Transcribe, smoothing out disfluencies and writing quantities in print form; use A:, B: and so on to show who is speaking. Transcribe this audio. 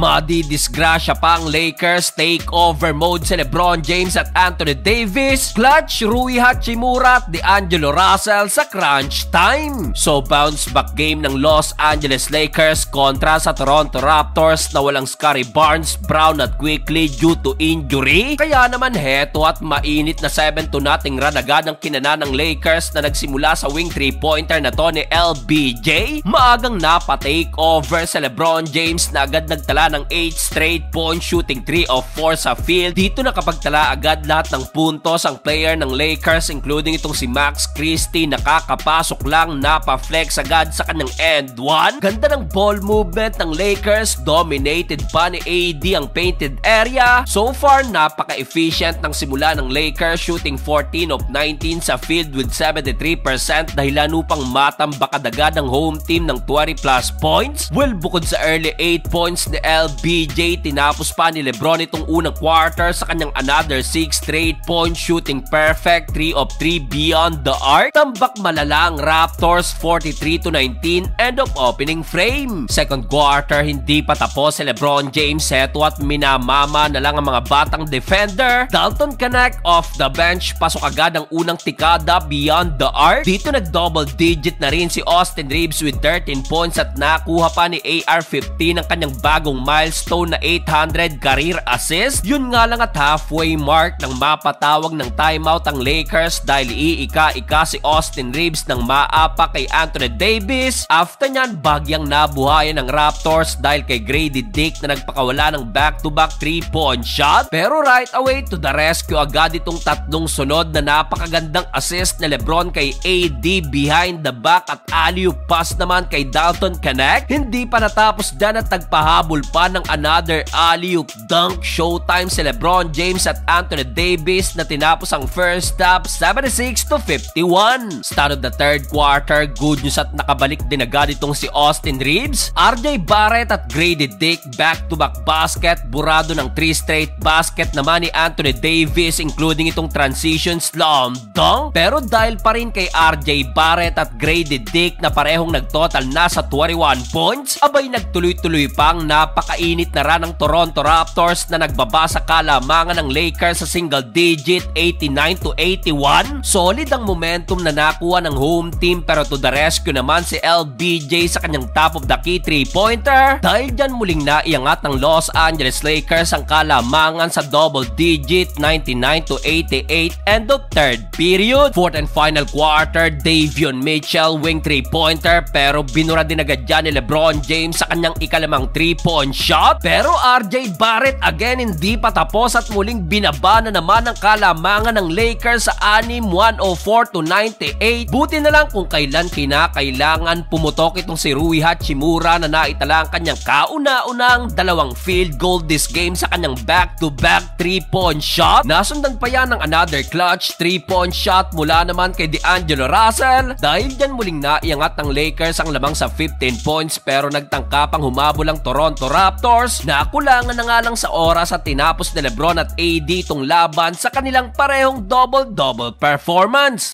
A: Madidisgrasya pa ang Lakers, takeover mode si LeBron James at Anthony Davis, clutch Rui Hachimura at D'Angelo Russell sa crunch time. So bounce back game ng Los Angeles Lakers kontra sa Toronto Raptors na walang Scottie Barnes, Brown at Quickly due to injury. Kaya naman heto at mainit na 7-0 run agad ang kinana ng Lakers na nagsimula sa wing 3-pointer na to ni LBJ. Maagang napa-takeover sa LeBron James na agad nagtala ng 8 straight point shooting 3 of 4 sa field. Dito nakapagtala agad lahat ng puntos ang player ng Lakers including itong si Max Christie. Nakakapasok lang, napa-flex agad sa kanyang end 1. Ganda ng ball movement ng Lakers, dominated pa ni AD ang painted area. So far napaka-efficient ng simula ng Lakers, shooting 14 of 19 sa field with 73% dahilan upang matambak agad ang home team ng 20 plus points. Well, bukod sa early 8 points ni LBJ, tinapos pa ni LeBron itong unang quarter sa kanyang another 6 straight point shooting perfect 3 of 3 beyond the arc. Tambak malala ang Raptors 43-19 end of opening frame. Second quarter hindi pa tapos si LeBron James, heto at minamama na lang ang mga batang defender. Dalton Connect off the bench, pasok agad ang unang tikada beyond the arc. Dito nag-double digit na rin si Austin Reeves with 13 points at nakuha pa ni AR-15 ang kanyang bagong milestone na 800 career assist. Yun nga lang at halfway mark nang mapatawag ng timeout ang Lakers dahil iika-ika si Austin Reeves nang maapa kay Anthony Davis. After nyan, bagyang nabuhayan ng Raptors dahil kay Grady Dick na nagpakawala ng back-to-back 3-point shot. Pero right away to the rescue agad itong tatlong sunod na napakagandang assist na LeBron kay AD behind the back at alley-oop pass naman kay Dalton Connect. Hindi pa natapos dyan at nagpahabol pa ng another alley-oop dunk. Showtime si LeBron James at Anthony Davis na tinapos ang first half 76-51. Start of the third quarter, good news at nakabalik din agad itong si Austin Reeves. RJ Barrett at Grady Dick back-to-back basket. Burado ng 3 straight basket naman ni Anthony Davis including itong transition slam dunk. Pero dahil pa rin kay RJ Barrett at Grady Dick na parehong nagtotal na sa 21 points, abay nagtuloy-tuloy pang napakainit na run ng Toronto Raptors na nagbaba sa kalamangan ng Lakers sa single digit 89-81. Solid ang momentum na nakuha ng home team pero to the rescue naman si LBJ sa kanyang top of the key 3-pointer. Dahil dyan muling naiangat ng Los Angeles Lakers ang kalamangan sa double digit 99-88 end of third period. Fourth and final quarter, Davion Mitchell wing 3-pointer pero binura din agad dyan ni LeBron James sa kanyang ikalimang 3-point shot. Pero RJ Barrett again hindi pa tapos at muling binaba na naman ang kalamangan ng Lakers sa 104-98. Buti na lang kung kailan kinakailangan pumutok itong si Rui Hachimura na naitala ang kanyang kauna-unang dalawang field goal this game sa kanyang back-to-back 3-point shot. Nasundan pa yan ng another clutch 3-point shot mula naman kay D'Angelo Russell. Dahil dyan muling naiangat ng Lakers ang lamang sa 15 points pero nagtangka pang humabol ang Toronto Raptors. Nakulangan na nga lang sa oras at tinapos ni LeBron at AD itong laban sa kanilang parehong double-double performance.